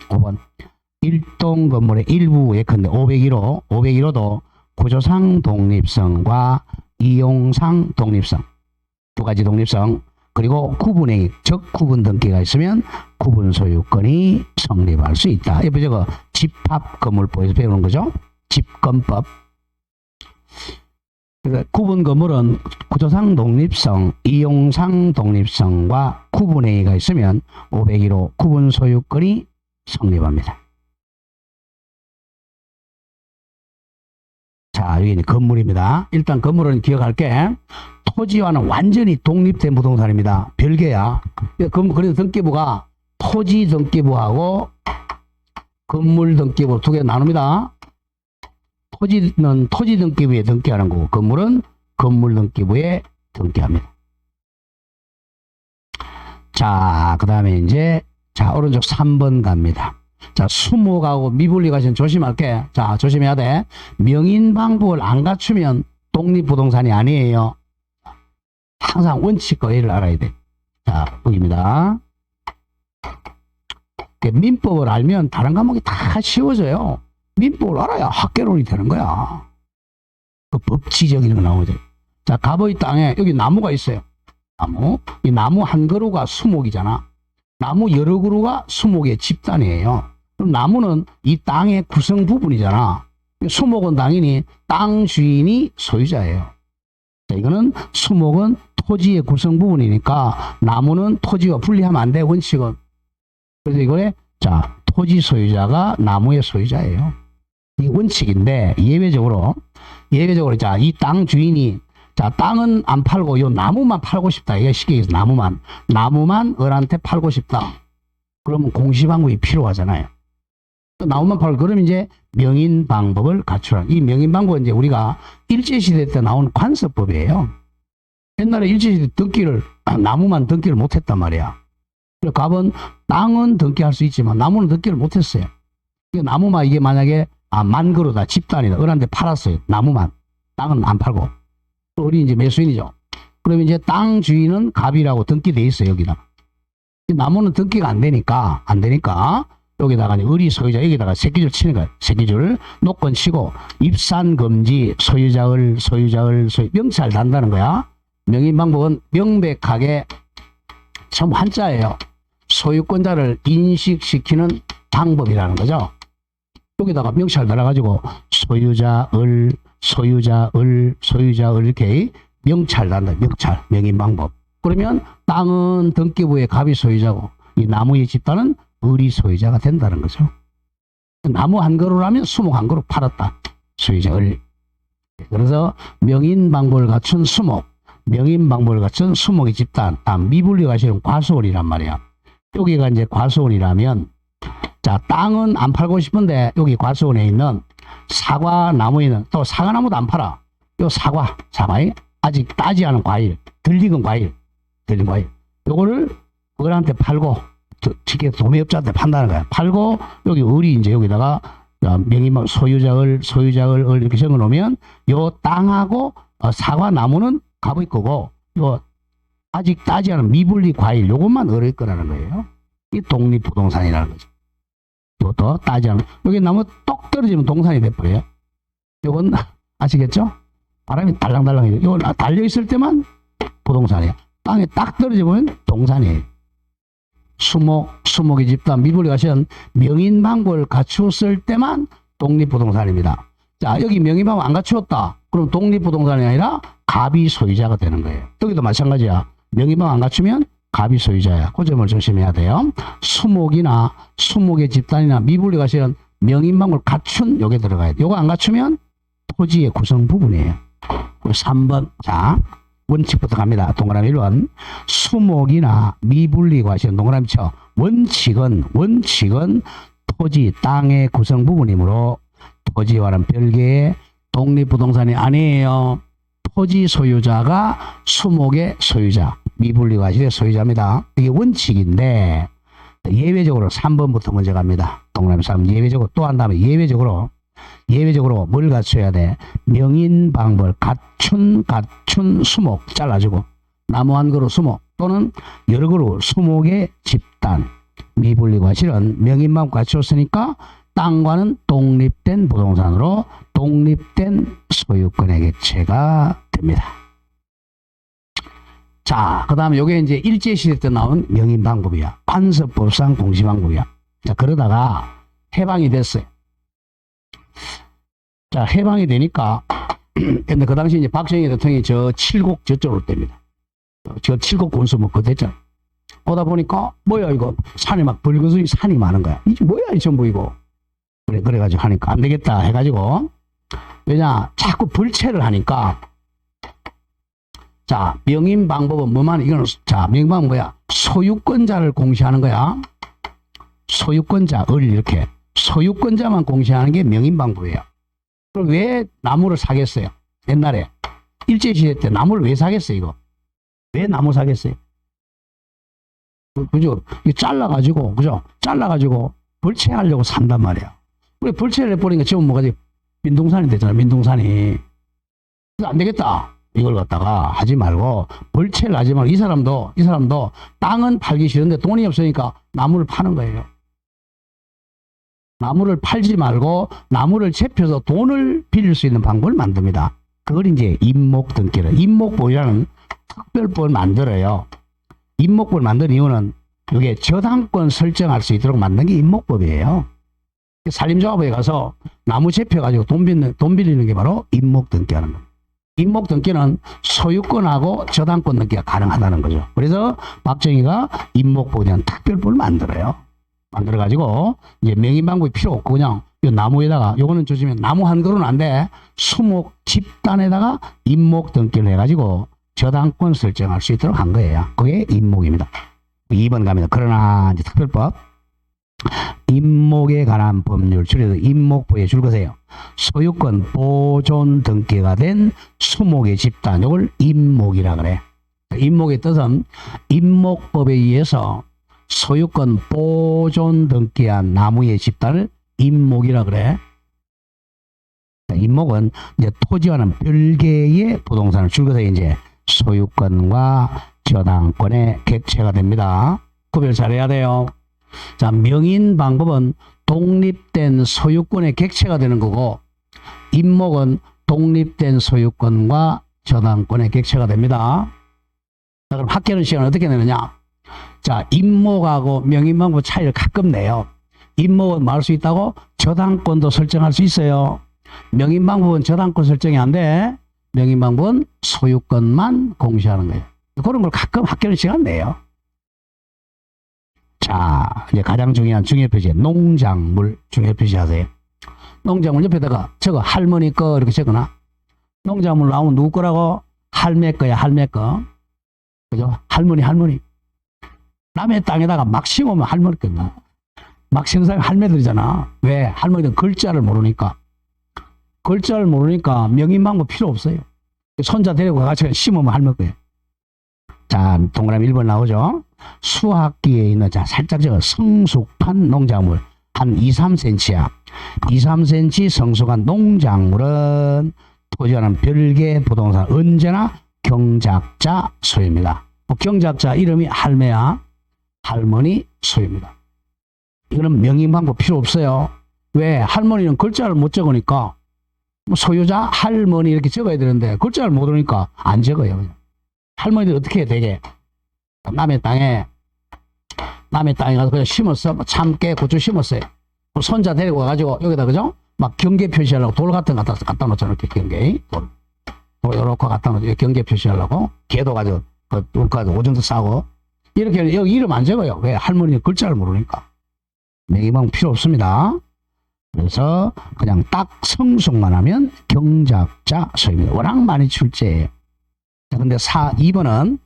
1동 건물의 일부 예컨대 501호도 구조상 독립성과 이용상 독립성 두 가지 독립성 그리고 구분행위 즉 구분 등기가 있으면 구분 소유권이 성립할 수 있다. 이거 저거 집합 건물법에서 배우는 거죠. 집건법. 구분 건물은 구조상 독립성, 이용상 독립성과 구분행위가 있으면 501호 구분 소유권이 성립합니다. 자, 여기 건물입니다. 일단 건물은 기억할게. 토지와는 완전히 독립된 부동산입니다. 별개야. 그래서 등기부가 토지 등기부하고 건물 등기부 두 개 나눕니다. 토지는 토지 등기부에 등기하는 거고 건물은 건물 등기부에 등기합니다. 자, 그 다음에 이제 자 오른쪽 3번 갑니다. 자, 수목하고 미분리 가시면 조심할게. 자, 조심해야 돼. 명인 방법을 안 갖추면 독립부동산이 아니에요. 항상 원칙과 예를 알아야 돼. 자, 여기입니다. 민법을 알면 다른 과목이 다 쉬워져요. 민법을 알아야 학개론이 되는 거야. 그 법치적인 거 나오죠. 자, 갑의 땅에 여기 나무가 있어요. 나무. 이 나무 한 그루가 수목이잖아. 나무 여러 그루가 수목의 집단이에요. 그럼 나무는 이 땅의 구성 부분이잖아. 수목은 당연히 땅 주인이 소유자예요. 자, 이거는 수목은 토지의 구성 부분이니까 나무는 토지와 분리하면 안 돼, 원칙은. 그래서 이거에 자, 토지 소유자가 나무의 소유자예요. 이 원칙인데 예외적으로 자, 이 땅 주인이 자, 땅은 안 팔고 요 나무만 팔고 싶다. 이게 쉽게 얘기해서 나무만 을한테 팔고 싶다. 그러면 공시방법이 필요하잖아요. 나무만 팔고 그럼 이제 명인 방법을 갖추라. 이 명인 방법은 이제 우리가 일제시대 때 나온 관습법이에요. 옛날에 일제시대 나무만 등기를 못했단 말이야. 그래서 갑은 땅은 등기할 수 있지만 나무는 등기를 못했어요. 나무만 이게 만약에 만 그루다, 집단이다, 을한테 팔았어요. 나무만. 땅은 안 팔고. 을이 이제 매수인이죠. 그러면 이제 땅 주인은 갑이라고 등기돼 있어요, 여기다. 나무는 등기가 안 되니까 여기다가 을이 소유자, 여기다가 새끼줄 치는 거예요. 새끼줄 노건 치고 입산 금지 소유자 을 명찰 단다는 거야. 명인 방법은 명백하게 전부 한자예요. 소유권자를 인식시키는 방법이라는 거죠. 여기다가 명찰 달아가지고 소유자 을 이렇게 명찰 단다. 명인 방법. 그러면 땅은 등기부의 갑이 소유자고 이 나무의 집단은 을이 소유자가 된다는 거죠. 나무 한 그루라면 수목 한 그루 팔았다. 소유자 을. 그래서 명인 방법을 갖춘 수목, 명인 방법을 갖춘 수목의 집단, 미분리가 실은 과수원이란 말이야. 여기가 이제 과수원이라면 자, 땅은 안 팔고 싶은데 여기 과수원에 있는 사과 나무에는 또 사과나무도 안 팔아. 요 사과에 아직 따지 않은 과일, 덜 익은 과일. 요거를 을한테 팔고 직계 도매업자한테 판다는 거야. 팔고 여기 을이 이제 여기다가 명의만 소유자 을 이렇게 적어 놓으면 요 땅하고 사과 나무는 갑의 거고 요 아직 따지 않은 미분리 과일 요것만 을의 거라는 거예요. 이 독립부동산이라는 거죠. 요것도 따지 않은 여기 나무 똑 떨어지면 동산이 돼버려요. 요건 아시겠죠? 바람이 달랑달랑해요. 요건 달려있을 때만 부동산이에요. 땅에 딱 떨어지면 동산이에요. 수목의 집단 미분리 과실은 명인 방법을 갖추었을 때만 독립부동산입니다. 자, 여기 명인 방법 안 갖추었다. 그럼 독립부동산이 아니라 갑이 소유자가 되는 거예요. 여기도 마찬가지야. 명인 방법 안 갖추면 갑이 소유자야. 그 점을 조심해야 돼요. 수목의 집단이나 미분리 과실은 명인 방법을 갖춘 요게 들어가야 돼. 요거 안 갖추면 토지의 구성 부분이에요. 3번. 자, 원칙부터 갑니다. 동그라미 1번. 수목이나 미분리 과실은 동그라미 쳐. 원칙은 토지, 땅의 구성 부분이므로 토지와는 별개의 독립부동산이 아니에요. 토지 소유자가 수목의 소유자, 미분리 과실의 소유자입니다. 이게 원칙인데 예외적으로 3번부터 먼저 갑니다. 동그라미 3. 예외적으로 또 한 다음에 예외적으로 뭘 갖춰야 돼? 명인 방법을 갖춘 수목 잘라주고 나무 한 그루 수목 또는 여러 그루 수목의 집단 미분리 과실은 명인 방법 갖추었으니까 땅과는 독립된 부동산으로 독립된 소유권의 객체가 됩니다. 자, 그 다음에 요게 이제 일제시대 때 나온 명인 방법이야. 관습법상 공시 방법이야. 자, 그러다가 해방이 됐어요. 자, 해방이 되니까, 근데 그 당시 이제 박정희 대통령이 저 칠곡 저쪽으로 뗍니다. 저 칠곡 군수 뭐 그거 됐잖아. 오다 보니까, 뭐야, 이거, 산에 막 붉은색이 산이 많은 거야. 이게 뭐야, 이 전부 이거. 그래가지고 하니까 안 되겠다 해가지고, 왜냐, 자꾸 불체를 하니까, 자, 명인 방법은 뭐만, 이거는, 자, 명인 방법은 뭐야? 소유권자를 공시하는 거야. 소유권자, 이렇게. 소유권자만 공시하는 게 명인 방법이에요. 그럼 왜 나무를 사겠어요? 옛날에 일제시대 때 나무를 왜 사겠어요? 이거 왜 나무 사겠어요? 그죠? 이거 잘라가지고 그죠? 잘라가지고 벌채하려고 산단 말이야. 그래 벌채를 해버리니까 지금 뭐가 지 민둥산이 되잖아. 민둥산이. 그래서 안 되겠다. 이걸 갖다가 하지 말고 벌채를 하지 말고 이 사람도 땅은 팔기 싫은데 돈이 없으니까 나무를 파는 거예요. 나무를 팔지 말고 나무를 재펴서 돈을 빌릴 수 있는 방법을 만듭니다. 그걸 이제 임목 등기를, 임목보이라는 특별법을 만들어요. 임목법을 만든 이유는 이게 저당권 설정할 수 있도록 만든 게 임목법이에요. 산림조합에 가서 나무 재펴가지고 돈 빌리는 게 바로 임목 등기하는 겁니다. 임목 등기는 소유권하고 저당권 등기가 가능하다는 거죠. 그래서 박정희가 임목법에 대한 특별법을 만들어요. 만들어가지고 이제 명의방법이 필요 없고 그냥 이 나무에다가 요거는 조심해, 나무 한 그루는 안 돼. 수목 집단에다가 임목 등기를 해가지고 저당권 설정할 수 있도록 한 거예요. 그게 임목입니다. 2번 갑니다. 그러나 이제 특별법 임목에 관한 법률 줄여서 임목부에 줄 것이에요. 소유권 보존 등기가 된 수목의 집단, 이걸 임목이라 그래. 임목의 뜻은 임목법에 의해서 소유권 보존 등기한 나무의 집단을 임목이라 그래. 임목은 이제 토지와는 별개의 부동산을 줄 것에 이제 소유권과 저당권의 객체가 됩니다. 구별 잘해야 돼요. 자, 명인 방법은 독립된 소유권의 객체가 되는 거고, 임목은 독립된 소유권과 저당권의 객체가 됩니다. 자, 그럼 합계하는 시간은 어떻게 내느냐? 자, 임목하고 명인 방법 차이를 가끔 내요. 임목은 뭐 할 수 있다고? 저당권도 설정할 수 있어요. 명인 방법은 저당권 설정이 안 돼. 명인 방법은 소유권만 공시하는 거예요. 그런 걸 가끔 합계하는 시간 내요. 자, 이제 가장 중요한 중요표시, 농작물 중요표시 하세요. 농작물 옆에다가 저거 할머니 거 이렇게 적어놔. 농작물 나오면 누구 거라고? 할매 거야, 할매 거. 그죠? 할머니. 남의 땅에다가 막 심으면 할머니 거야. 막 심는 사람이 할매들이잖아. 왜? 할머니들은 글자를 모르니까. 글자를 모르니까 명인 방법 필요 없어요. 손자 데리고 같이 심으면 할머니 거예요. 자, 동그라미 1번 나오죠? 수확기에 있는, 자, 살짝 적어, 성숙한 농작물. 한 2, 3cm야. 2, 3cm 성숙한 농작물은 토지와는 별개 부동산, 언제나 경작자 소유입니다. 경작자 이름이 할매야. 할머니 소유입니다. 이거는 명인 방법 필요 없어요. 왜? 할머니는 글자를 못 적으니까 소유자 할머니 이렇게 적어야 되는데 글자를 못 외우니까 안 적어요. 그냥. 할머니들 어떻게 해야 되게? 남의 땅에 가서 그냥 심었어. 뭐 참깨, 고추 심었어요. 손자 데리고 가가지고 여기다, 그죠? 막 경계 표시하려고 돌 같은 거 갖다 놓잖아. 이렇게 경계. 돌 요렇게 갖다 놓고 경계 표시하려고. 개도 가지고, 오줌도 싸고. 이렇게 여기 이름 안 적어요. 왜? 할머니는 글자를 모르니까. 명의방 필요 없습니다. 그래서 그냥 딱 성숙만 하면 경작자 소유입니다. 워낙 많이 출제해요. 자, 근데 2번은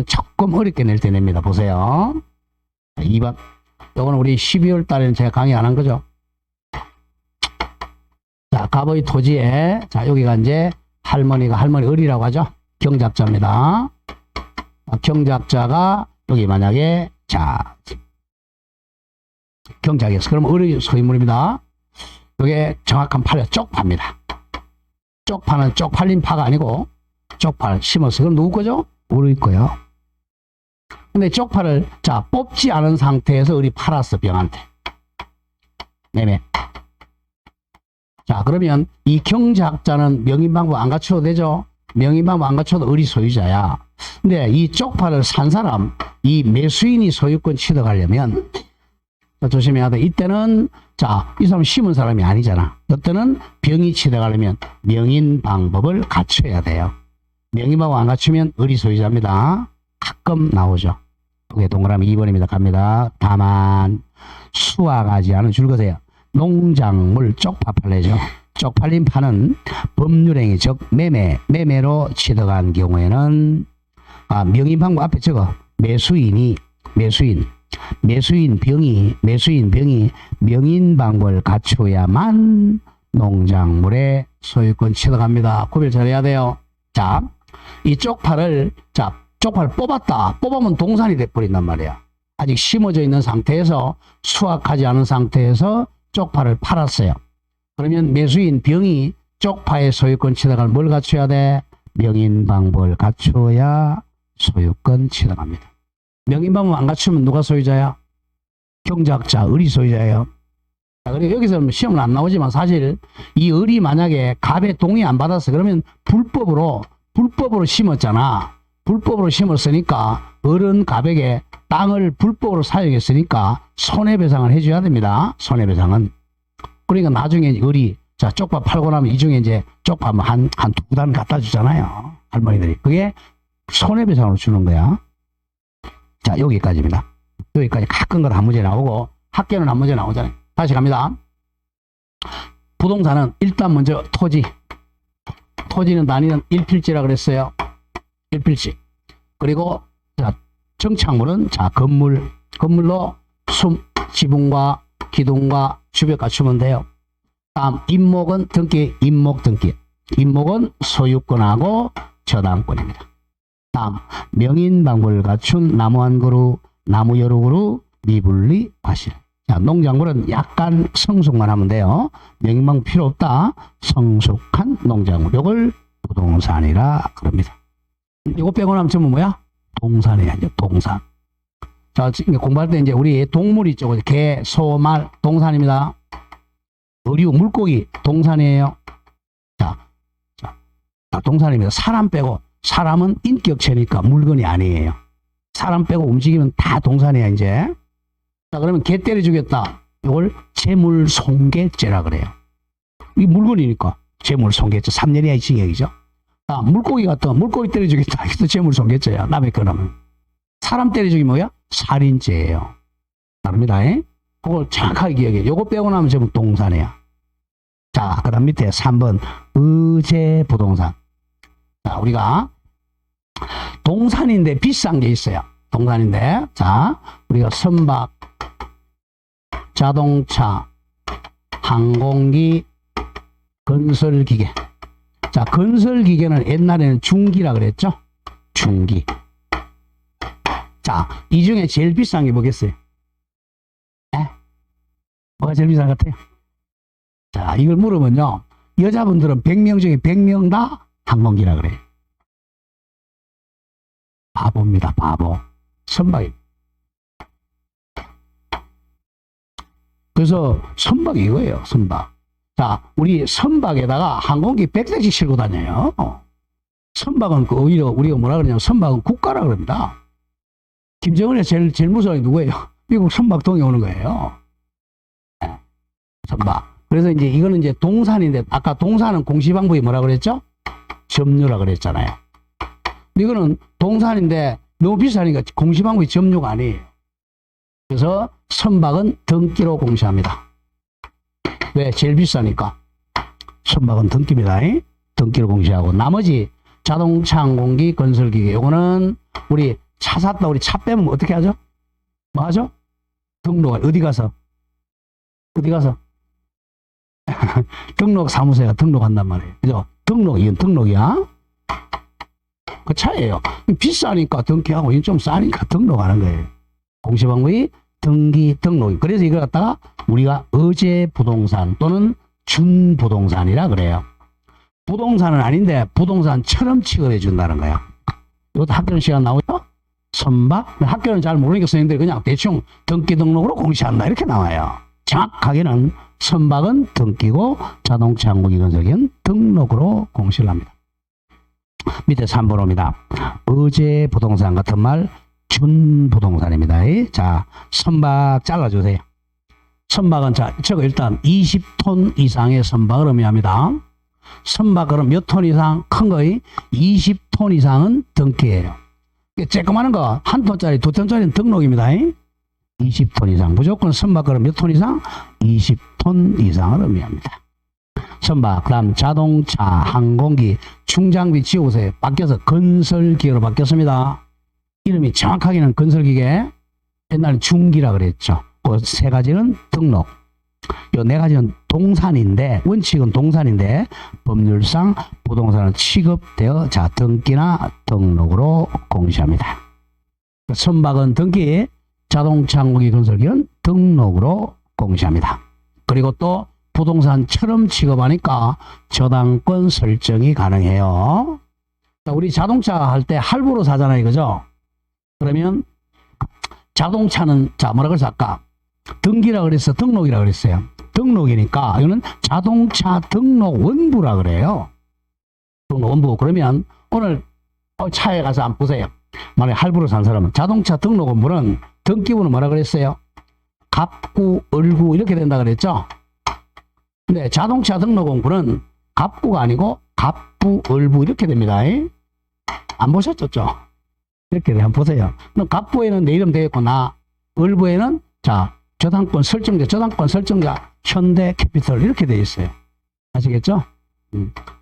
조금 어렵게 낼 때 냅니다. 보세요. 2번. 요거는 우리 12월 달에는 제가 강의 안 한 거죠. 자, 갑의 토지에, 자, 여기가 이제 할머니 을이라고 하죠. 경작자입니다. 경작자가 여기 만약에, 자, 경작이었어. 그럼 을의 소유물입니다. 이게 정확한 팔이야. 쪽파입니다. 쪽파는 쪽팔린 파가 아니고, 쪽파를 심었어. 그럼 누구 거죠? 을의 거요. 근데 쪽파를, 자, 뽑지 않은 상태에서 을이 팔았어, 병한테. 매매. 자, 그러면 이 경작자는 명인방법 안 갖춰도 되죠? 명인방법 안 갖춰도 을이 소유자야. 근데 이 쪽파를 산 사람, 이 매수인이 소유권 취득하려면, 자, 조심해야 돼. 이때는, 자, 이 사람 심은 사람이 아니잖아. 이때는 병이 취득하려면 명인방법을 갖춰야 돼요. 명의방법 안 갖추면 을이 소유자입니다. 가끔 나오죠. 그게 동그라미 2번입니다. 갑니다. 다만 수확하지 않은 줄거세요. 농작물 쪽파 판례죠. 쪽팔린 파는 법률행위 즉 매매로 취득한 경우에는 명의방법 앞에 적어 매수인 병이 명인방법을 갖춰야만 농작물의 소유권 취득합니다. 구별 잘해야 돼요. 자, 이 쪽파를 뽑았다. 뽑으면 동산이 돼버린단 말이야. 아직 심어져 있는 상태에서 수확하지 않은 상태에서 쪽파를 팔았어요. 그러면 매수인 병이 쪽파의 소유권 취득을 뭘 갖춰야 돼? 명인방법을 갖춰야 소유권 취득합니다. 명인방법 안 갖추면 누가 소유자야? 경작자, 을이 소유자예요. 자, 그리고 여기서는 시험은 안 나오지만 사실 이 을이 만약에 갑의 동의 안 받았어. 그러면 불법으로 심었잖아. 불법으로 심었으니까 을은 갑에게 땅을 불법으로 사용했으니까 손해배상을 해줘야 됩니다. 손해배상은. 그러니까 나중에 을이 자, 쪽파 팔고 나면 이 중에 이제 쪽파 한 두 단 갖다 주잖아요. 할머니들이. 그게 손해배상으로 주는 거야. 자, 여기까지입니다. 여기까지 가끔 건 한 문제 나오고 학교는 한 문제 나오잖아요. 다시 갑니다. 부동산은 일단 먼저 토지. 토지는 단위는 1필지라 그랬어요. 1필지. 그리고 자, 정착물은 자, 건물로 지붕과 기둥과 주벽 갖추면 돼요. 다음 임목은 등기, 임목 등기. 임목은 소유권하고 저당권입니다. 다음 명인방부를 갖춘 나무 한 그루, 나무 여러 그루, 미분리 과실. 자, 농작물은 약간 성숙만 하면 돼요. 명인방부 필요 없다. 성숙한 농작물. 이걸 부동산이라 그럽니다. 이거 빼고 나면 전부 뭐야? 동산이야. 이제 동산. 자, 지금 공부할 때 이제 우리 동물 있죠. 개, 소, 말, 동산입니다. 의류, 물고기, 동산이에요. 자, 동산입니다. 사람 빼고, 사람은 인격체니까 물건이 아니에요. 사람 빼고 움직이면 다 동산이야, 이제. 자, 그러면 개 때려 죽였다. 이걸 재물손괴죄라 그래요. 이 물건이니까 재물손괴죄. 3년 이하의 징역이죠. 자, 물고기 같은 물고기 때려 죽였다. 이것도 재물손괴죄야. 남의 거라면. 사람 때려 죽이면 뭐야? 살인죄예요. 다릅니다. 그걸 정확하게 기억해. 요거 빼고 나면 전부 동산이야. 자, 그 다음 밑에 3번 의제부동산. 자, 우리가 동산인데 비싼 게 있어요. 동산인데 자, 우리가 선박, 자동차, 항공기, 건설기계. 자, 건설기계는 옛날에는 중기라 그랬죠. 중기. 자, 이 중에 제일 비싼 게 뭐겠어요? 뭐가 제일 비싼 것 같아요? 자, 이걸 물으면요. 여자분들은 100명 중에 100명 다 항공기라 그래요. 바보입니다. 바보. 선박입니다. 그래서 선박이 이거예요. 선박. 자, 우리 선박에다가 항공기 100대씩 싣고 다녀요. 선박은 오히려 우리가 뭐라 그러냐면 선박은 국가라 그럽니다. 김정은이 제일 무서운 게 누구예요? 미국 선박동에 오는 거예요. 선박. 그래서 이제 이거는 이제 동산인데 아까 동산은 공시방법이 뭐라 그랬죠? 점유라 그랬잖아요. 이거는 동산인데 너무 비싸니까 공시방법이 점유가 아니에요. 그래서 선박은 등기로 공시합니다. 왜? 제일 비싸니까. 선박은 등기입니다. 등기로 공시하고 나머지 자동차, 항공기, 건설기계 요거는 우리 차 샀다 우리 차 빼면 어떻게 하죠? 뭐 하죠? 등록. 어디 가서? 등록 사무소에 등록한단 말이에요. 그죠? 이건 등록이야. 그 차예요. 비싸니까 등기하고 이건 좀 싸니까 등록하는 거예요. 공시방법이 등기, 등록. 그래서 이걸 갖다가 우리가 의제부동산 또는 준부동산이라 그래요. 부동산은 아닌데 부동산처럼 취급해 준다는 거야. 이것도 학교 시간 나오죠? 선박? 학교는 잘 모르니까 선생님들이 그냥 대충 등기 등록으로 공시한다 이렇게 나와요. 정확하게는 선박은 등기고 자동차, 항공기, 건설기는 등록으로 공시를 합니다. 밑에 3번 옵니다. 의제부동산 같은 말 준부동산입니다. 자, 선박 잘라주세요. 선박은 자, 저거 일단 20톤 이상의 선박을 의미합니다. 선박 그럼 몇 톤 이상 큰 거의 20톤 이상은 등기예요. 쬐끄마한 거 한 톤짜리, 두 톤짜리는 등록입니다. 20톤 이상. 무조건 선박 그럼 몇 톤 이상? 20톤 이상을 의미합니다. 선박, 그 다음 자동차, 항공기, 충장비 지우세요. 바뀌어서 건설기계로 바뀌었습니다. 이름이 정확하게는 건설기계, 옛날에 중기라 그랬죠. 그 세 가지는 등록. 요 네 가지는 동산인데, 원칙은 동산인데, 법률상 부동산은 취급되어 자, 등기나 등록으로 공시합니다. 선박은 등기, 자동차, 항공기, 건설기는 등록으로 공시합니다. 그리고 또 부동산처럼 취급하니까 저당권 설정이 가능해요. 우리 자동차 할 때 할부로 사잖아요. 그죠? 그러면 자동차는 자 뭐라 그랬어 아까 등기라 그랬어 등록이라 그랬어요. 등록이니까 이거는 자동차 등록 원부라 그래요. 등록 원부. 그러면 오늘 차에 가서 한번 보세요. 만약에 할부로 산 사람은 자동차 등록 원부는 등기부는 뭐라 그랬어요? 갑구, 을구 이렇게 된다 그랬죠? 근데 자동차 등록 원부는 갑구가 아니고 갑부, 을부 이렇게 됩니다. 안 보셨죠? 이렇게 한번 보세요. 그럼 갑부에는 내 이름 되어 있고 을부에는 자 저당권 설정자 현대캐피털 이렇게 되어 있어요. 아시겠죠?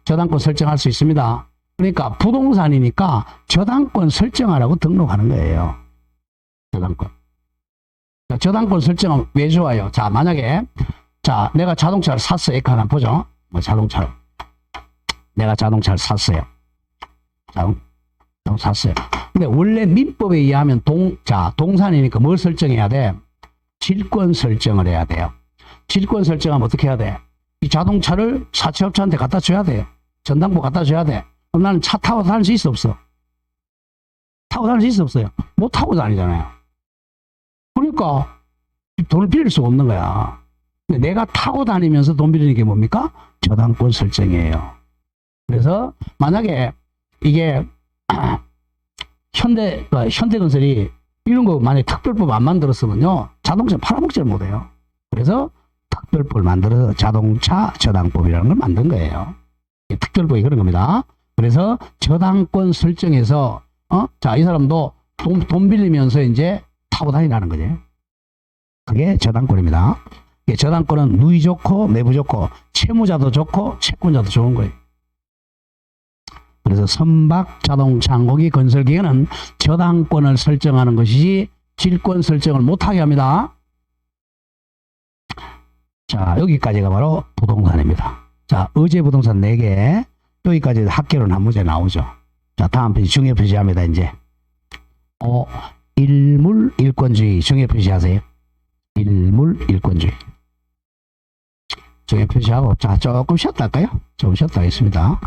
저당권 설정할 수 있습니다. 그러니까 부동산이니까 저당권 설정하라고 등록하는 거예요. 저당권. 자, 저당권 설정은 왜 좋아요? 자, 만약에 자 내가 자동차를 샀어요. 에카 하나 보죠. 뭐 자동차를 내가 자동차를 샀어요. 샀어요. 근데 원래 민법에 의하면 동산이니까 뭘 설정해야 돼? 질권 설정을 해야 돼요. 질권 설정하면 어떻게 해야 돼? 이 자동차를 사채업자한테 갖다 줘야 돼요. 전당포 갖다 줘야 돼. 그럼 나는 차 타고 다닐 수 있어 없어? 타고 다닐 수 있어 없어요? 못 타고 다니잖아요. 그러니까 돈을 빌릴 수가 없는 거야. 근데 내가 타고 다니면서 돈 빌리는 게 뭡니까? 저당권 설정이에요. 그래서 만약에 이게 현대건설이 이런 거 만약에 특별법 안 만들었으면요 자동차 팔아먹지를 못해요. 그래서 특별법을 만들어서 자동차 저당법이라는 걸 만든 거예요. 특별법이 그런 겁니다. 그래서 저당권 설정해서 자, 이 사람도 돈 빌리면서 이제 타고 다니라는 거죠. 그게 저당권입니다. 저당권은 누이 좋고 매부 좋고 채무자도 좋고 채권자도 좋은 거예요. 그래서 선박 자동차 항공기 건설기관은 저당권을 설정하는 것이지 질권 설정을 못하게 합니다. 자, 여기까지가 바로 부동산입니다. 자, 어제 부동산 4개. 여기까지 학계론 한 문제 나오죠. 자, 다음 표시 중요 표시합니다. 이제 일물 일권주의 중요 표시하세요. 일물 일권주의 중요 표시하고 자 조금 쉬었다 할까요? 좀 쉬었다 하겠습니다.